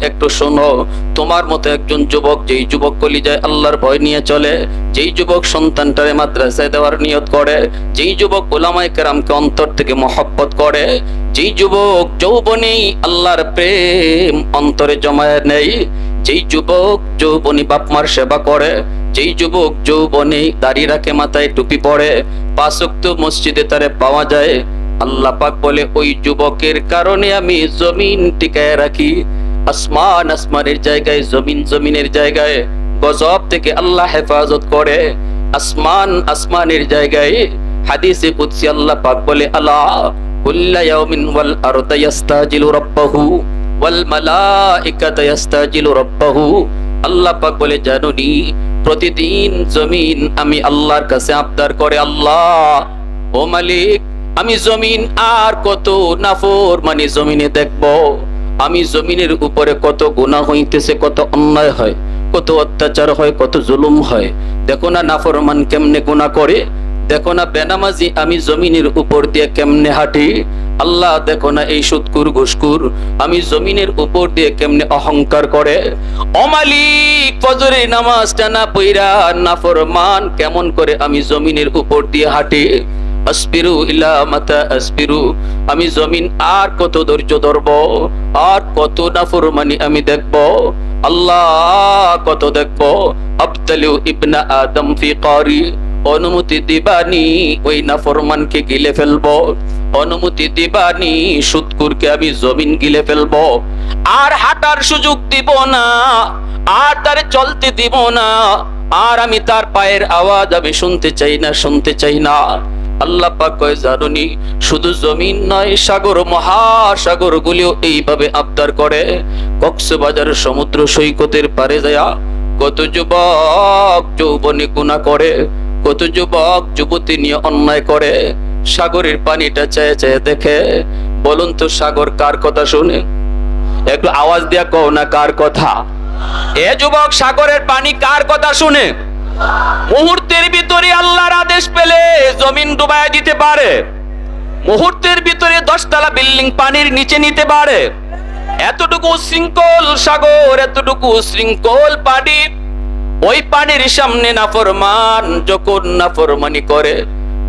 একটু শোনো, তোমার মতো একজন যুবক, যেই যুবক কলিজায় আল্লাহর ভয় নিয়ে চলে, যেই যুবক সন্তানটারে মাদ্রাসায় দেওয়ার নিয়ত করে, যেই যুবক উলামায়ে কেরামকে অন্তর থেকে মহব্বত করে, যেই যুবক যৌবনেই আল্লাহর প্রেম অন্তরে জমায়ে নেই, যেই যুবক যৌবনী বাপ মার সেবা করে, যেই যুবক যৌবনেই দাড়ি রাখে, মাথায় টুপি পরে, 5 ওয়াক্ত মসজিদে তারে পাওয়া যায়, আল্লাহ পাক বলে ওই যুবকের কারণে আমি জমিন টিকায় রাখি। আসমান আসমানের জায়গায়, জমিন জমিনের জায়গায়, গজব থেকে আল্লাহ হেফাজত করে। আসমান আসমানের জায়গায়, হাদিসে কুদসি আল্লাহ পাক বলে আলা কুল্লা ইয়াউমিন ওয়াল আরদু ইস্তাজিলু রাব্বাহু ওয়াল মালাইকাতু ইস্তাজিলু রাব্বাহু। আল্লাহ পাক বলে জানুনি, প্রতিদিন জমিন আমি আল্লাহর কাছে আবদার করে, আল্লাহ ও মালিক, আমি জমিন আর কত নাফরমানি জমিনে দেখব, আমি জমিনের উপরে কত গুনাহ হইতেছে, কত অন্যায় হয়, কত অত্যাচার হয়, কত জুলুম হয়। দেখো না নাফরমান কেমনে গুনাহ করে, দেখো না বেনামাজি আমি জমিনের উপর দিয়ে কেমনে হাঁটি, আল্লাহ দেখো না এই সুদকুর ঘুষকুর আমি জমিনের উপর দিয়ে কেমনে অহংকার করে। ও মালিক, ফজরের নামাজটা না পইরা নাফরমান কেমন করে আমি জমিনের উপর দিয়ে হাঁটি। আসবিরু ইলা মাতা আসবিরু, আমি জমিন আর কত ধৈর্য ধরব, আর কত নাফরমানি আমি দেখব, আল্লাহ কত দেখব। আবতালু ইবনা আদম ফি কারি, অনুমতি দিবানি ওই নাফরমানকে গিলে ফেলবো, অনুমতি দিবানি সুদকুরকে আমি জমিন গিলে ফেলবো, আর হাঁটার সুযোগ দিব না, আর তার চলতে দিব না, আর আমি তার পায়ের আওয়াজ আমি শুনতে চাই না, শুনতে চাই না। আল্লাহ পাক কয় জানুনি, শুধু জমিন নয়, সাগর মহাসাগর গুলিও এইভাবে আবদার করে। কক্সবাজার সমুদ্র সৈকতের পারে যায়া কত যুবক যৌবনে গুনাহ করে, কত যুবক যুবতী নিয়ে অন্যায় করে, সাগরের পানিটা চেয়ে চেয়ে দেখে। বলুন তো সাগর কার কথা শুনে? একটু আওয়াজ দিয়া কও না কার কথা? এ যুবক, সাগরের পানি কার কথা শুনে? মুহূর্তের ভিতরে আল্লাহর আদেশ পেলে জমিন ডুবাইয়া দিতে পারে, মুহূর্তের ভিতরে 10 তলা বিল্ডিং পানির নিচে নিতে পারে। এতটুকু শৃঙ্খল সাগর, এতটুকু শৃঙ্খল পানি, ওই পানির সামনে নাফরমান যখন নাফরমানি করে,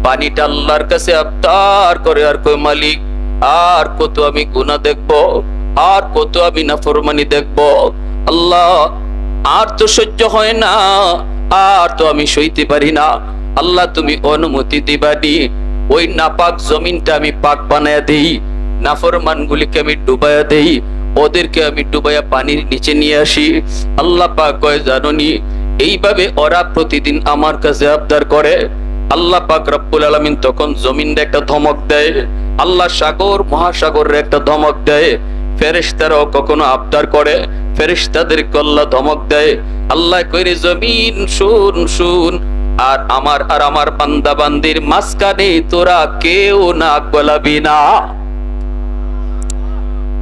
পানিটা আল্লাহর কাছে আবদার করে আর কই মালিক, আর কত আমি গুনাহ দেখব, আর কত আমি নাফরমানি দেখব, আল্লাহ আর তো সহ্য হয় না, আর তো আমি সইতে পারি না, আল্লাহ তুমি অনুমতি দিবানি ওই নাপাক জমিনটা আমি পাক বানায়া দেই, নাফরমান গুলিকে আমি ডুবাইয়া দেই, ওদেরকে আমি ডুবাইয়া পানির নিচে নিয়ে আসি। আল্লাহ পাক কয় জানুনি, এইভাবে ওরা প্রতিদিন আমার কাছে আবদার করে। আল্লাহ পাক রব্বুল আলামিন তখন জমিনটা একটা ধমক দেয়, আল্লাহ সাগর মহাসাগরের একটা ধমক দেয়। ফেরেশতারাও কখনো আবদার করে, ফেরেশতাদেরকে আল্লাহ ধমক দেয়। আল্লাহ কইরে জমিন শুন শুন, আর আমার বান্দা বান্দির মাঝখানে তোরা কেউ না গলাবি না।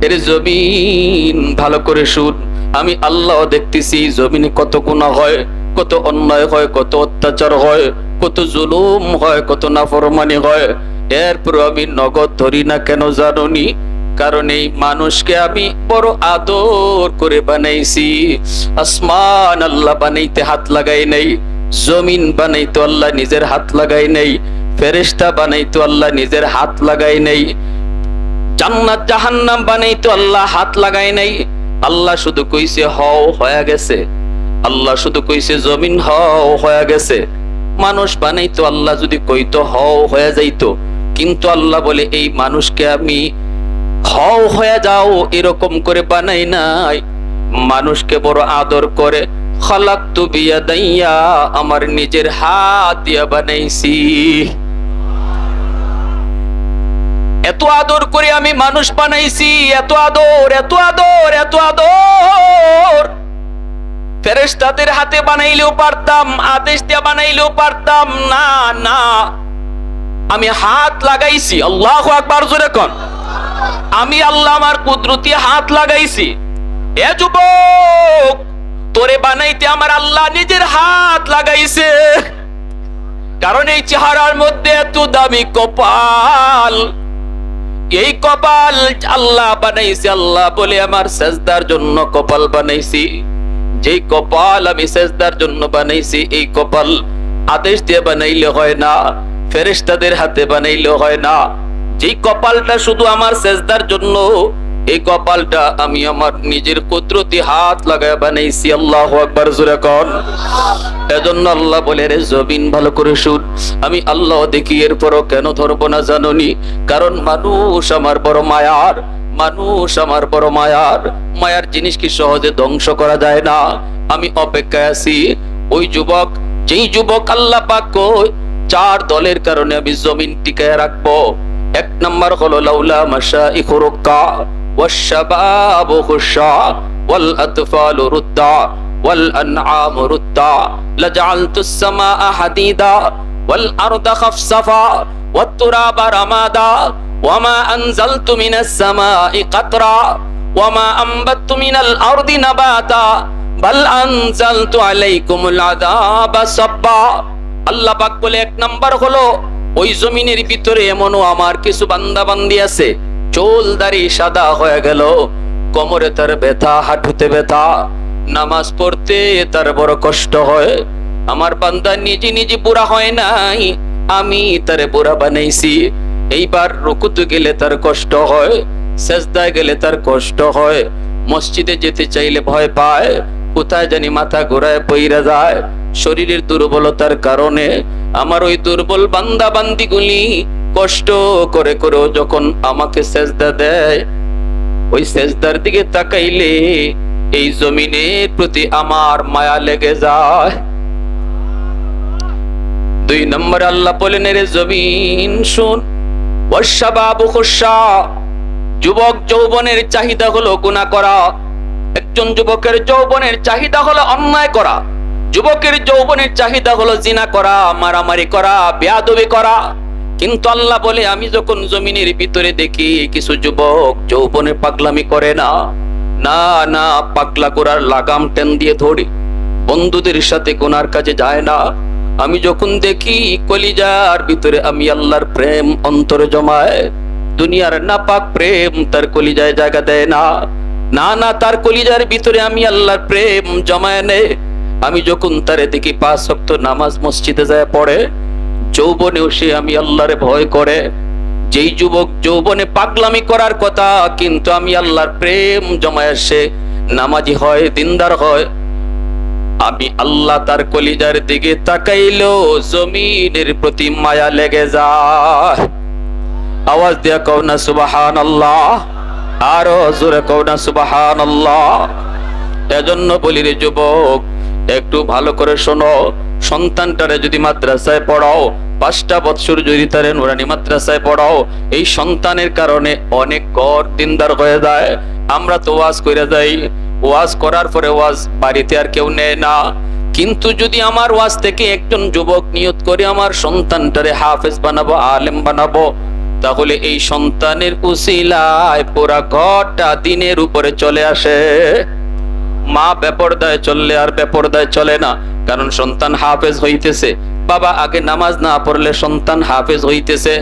এর জমিন ভালো করে শুন, আমি আল্লাহ দেখতেছি জমিনে কত গুনাহ হয়, কত অন্যায় হয়, কত অত্যাচার হয়, কত জুলুম হয়, কত নাফরমানি হয়। এরপর আমি নগদ ধরি না কেন জানুনি? কারণ এই মানুষকে আমি বড় আদর করে বানাইছি। আসমান আল্লাহ বানাইতে হাত লাগাই নাই, জমিন বানাইতো আল্লাহ নিজের হাত লাগাই নাই, ফেরেশতা বানাইতো আল্লাহ নিজের হাত লাগাই নাই, জান্নাত জাহান্নাম বানাইতো আল্লাহ হাত লাগাই নাই। আল্লাহ শুধু কইছে হও, হয়ে গেছে। আল্লাহ শুধু কইছে জমিন হও, হয়ে গেছে। মানুষ বানাইতো আল্লাহ যদি কইতো হও, হয়ে যাইতো, কিন্তু আল্লাহ বলে এই মানুষকে আমি হও হয়ে যাও এরকম করে বানাই নাই, মানুষকে বড় আদর করে খালাকতু বিয়াদাইয়া, আমার নিজের হাত দিয়া বানাইছি। এত আদর করে আমি মানুষ বানাইছি, এত আদর, এত আদর, এত আদর। ফেরেশতাদের হাতে বানাইলেও পারতাম, আদেশ দিয়া বানাইলেও পারতাম, না না, আমি হাত লাগাইছি। আল্লাহু আকবার, জোরে কোন। আমি আল্লাহ আমার কুদরতি হাত লাগাইছি। এ যুবক, তোরে বানাইতে আমার আল্লাহ নিজের হাত লাগাইছে। কারণ এই চেহারার মধ্যে এত দামি কপাল, এই কপাল আল্লাহ বানাইছি, আল্লাহ বলে আমার সেজদার জন্য কপাল বানাইছি। যেই কপাল আমি সেজদার জন্য বানাইছি, এই কপাল আদেশ দিয়ে বানাইলে হয় না, ফেরেশতাদের হাতে বানাইলে হয় না। যেই কপালটা শুধু আমার সেজদার জন্য, এই কপালটা আমি আমার নিজের কুদরতি হাত লাগায় বানাইছি। আল্লাহু আকবার, জোরে কোন। এজন্য আল্লাহ বলে, রে জমিন ভালো করে শুন, আমি আল্লাহ দেখি, এরপরও কেন ধরবো না জানোনি? কারণ মানুষ আমার বড় মায়ার, মানুষ আমার বড় মায়ার। মায়ার জিনিস কি সহজে ধ্বংস করা যায় না? আমি অপেক্ষায় আছি ওই যুবক, যেই যুবক আল্লাহ পাক কই 4 দলের কারণে আমি জমিন টিকায় রাখবো। 1 নাম্বার হলো লাউলা মাশাইখু রুক্কা ওয়াশ-শাবাবু খুশা ওয়াল আতফালু রুদ্দা ওয়াল আনআমু রুদ্দা লাজআলতুস সামাআ হাদিদা ওয়াল আরদা খাফসাফা ওয়াত তুরাবা রামাদা ওয়ামা আনজালতু মিনাস সামাই কাতরা ওয়ামা আনবাততু মিনাল আরদি নাবাতা বাল আনজালতু আলাইকুমুল আযাবা সাব্বা। আল্লাহ পাক বলে 1 নাম্বার হলো ওই জমিনের ভিতরে এমনও আমার কিছু বান্দা বান্দি আছে, চুল দাড়ি সাদা হয়ে গেল, কোমরে তার ব্যথা, হাঁটুতে ব্যথা, নামাজ পড়তে তার বড় কষ্ট হয়। আমার বান্দা নিজে নিজে বুড়া হয় নাই, আমি তারে বুড়া বানাইছি। এইবার রুকুতে গেলে তার কষ্ট হয়, সেজদায় গেলে তার কষ্ট হয়, মসজিদে যেতে চাইলে ভয় পায়, কোথায় জানি মাথা ঘোরায় পইরা যায়। শরীরের দুর্বলতার কারণে আমার ওই দুর্বল বান্দা বান্দিগুলি কষ্ট করে করেও যখন আমাকে সেজদা দেয়, ওই সেজদার দিকে তাকাইলে এই জমিনের প্রতি আমার মায়া লেগে যায়। 2 নম্বর আল্লাহ বলেন, রে জমিন শুন, ওয়াশ-শাবাবু খুশা, যুবক যৌবনের চাহিদা হলো গুনাহ করা। একজন যুবকের যৌবনের চাহিদা হলো অন্যায় করা, যুবকের যৌবনের চাহিদা হলো জিনা করা, মারামারি করা, বেয়াদবি করা। কিন্তু আল্লাহ বলে, আমি যখন জমিনের ভিতরে দেখি কিছু যুবক যৌবনে পাগলামি করে না, না না পাগলা করার লাগাম টেন দিয়ে ধরে বন্ধুদের সাথে গুনার কাজে যায় না, আমি যখন দেখি কলিজার ভিতরে আমি আল্লাহর প্রেম অন্তরে জমায়, দুনিয়ার নাপাক প্রেম তার কলিজায় জায়গা দেয় না, না না তার কলিজার ভিতরে আমি আল্লাহর প্রেম জমায় নেই। আমি যখন তারে দেখি 5 ওয়াক্ত নামাজ মসজিদে যায় পড়ে, যৌবনেও সে আমি আল্লাহরে ভয় করে। যেই যুবক যৌবনে পাগলামি করার কথা, কিন্তু আমি আল্লাহর প্রেম জমায় সে নামাজি হয়, দিনদার হয়, আমি আল্লাহ তার কলিজার দিকে তাকাইলেও জমিনের প্রতি মায়া লেগে যায়। আওয়াজ দিয়া কও না সুবহানাল্লাহ, আরো জোরে কও না সুবহানাল্লাহ। এজন্য বলি, রে যুবক, একটু ভালো করে শোনো, সন্তানটারে যদি মাদ্রাসায় পড়াও, 5টা বছর যদি তারে নুরানি মাদ্রাসায় পড়াও, এই সন্তানের কারণে অনেক ঘর দিনদার হয়ে যায়। আমরা তো ওয়াজ কইরা যাই, ওয়াজ করার পরে ওয়াজ বাড়িতে আর কেউ নেয় না। কিন্তু যদি আমার ওয়াজ থেকে একজন যুবক নিয়ত করে আমার সন্তানটারে হাফেজ বানাবো, আলেম বানাবো, তাহলে এই সন্তানের উসিলায় পুরা ঘরটা দিনের উপরে চলে আসে। মা বেপরদায় চললে আর বেপরদায় চলে না, কারণ সন্তান হাফেজ হইতেছে। বাবা আগে নামাজ না পড়লে সন্তান হাফেজ হইতেছে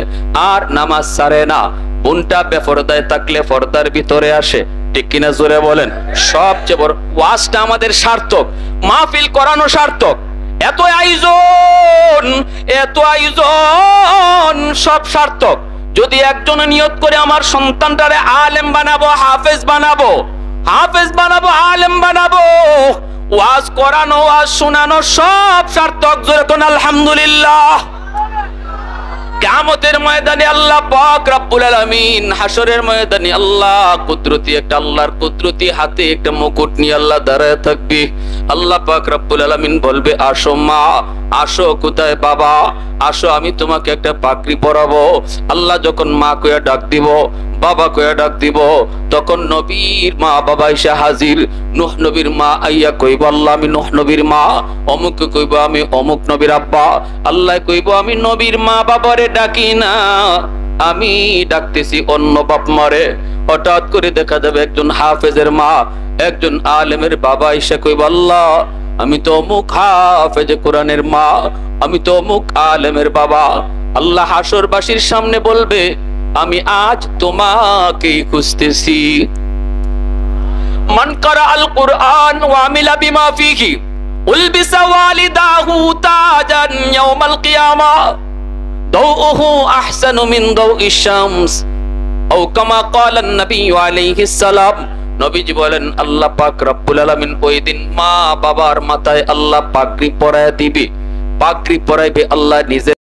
আর নামাজ ছাড়ে না। বোনটা বেপরদায় থাকলে পর্দার ভিতরে আসে, ঠিক কিনা জোরে বলেন? সবচেয়ে বড় ওয়াজটা আমাদের সার্থক, মাহফিল করানো সার্থক, এত আয়োজন, এত আয়োজন, সব সার্থক। যদি একজন নিয়ত করে আমার সন্তানটারে আলেম বানাবো, হাফেজ বানাবো, হাফেজ বানাবো, আলেম বানাবো, ওয়াজ করানো, ওয়াজ শোনানো, সব সার্থক। জোরে কোন আলহামদুলিল্লাহ। কিয়ামতের ময়দানে আল্লাহ পাক রব্বুল আলামিন, হাসরের ময়দানে আল্লাহ কুদরতি একটা, আল্লাহর কুদরতি হাতে একটা মুকুট নিয়ে আল্লাহ দাঁড়ায় থাকবে। আল্লাহ পাক রব্বুল আলামিন বলবে, আসো মা, আসো। কোথায় বাবা? আসো, আমি তোমাকে একটা পাগড়ি পরাবো। আল্লাহ যখন মা কইয়া ডাক দিব, বাবা কইয়া ডাক দিব, তখন নবীর মা বাবা এসে হাজির। নূহ নবীর মা আইয়া কইব, আল্লাহ আমি নূহ নবীর মা। অমুক কইব, আমি অমুক নবীর আব্বা। আল্লাহ কইব, আমি নবীর মা বাবারে ডাকি না, আমি ডাকতেছি অন্য বাপ মারে। হঠাৎ করে দেখা যাবে একজন হাফেজের মা, একজন আলেমের বাবা এসে কইব, আল্লাহ আমি তো অমুক হাফেজে কোরআনের মা, আমি তো অমুক আলেমের বাবা। আল্লাহ হাসরবাসীর সামনে বলবে, আমি আজ তোমাকেই খুঁজতেছি। মান কারা আল কুরআন ওয়া আমিলা বিমা ফিহি উলবিসা ওয়ালিদাহু তাজান ইয়াউমাল কিয়ামা দাউহু আহসানু মিন দাউইশ শামস আও কামা ক্বালা নবী আলাইহিস সালাম। নবীজি বলেন আল্লাহ পাক রব্বুল আলামিন ওই দিন মা বাবার মাথায় আল্লাহ পাগড়ি পরায় দিবে, পাগড়ি পরাইবে আল্লাহ নিজে।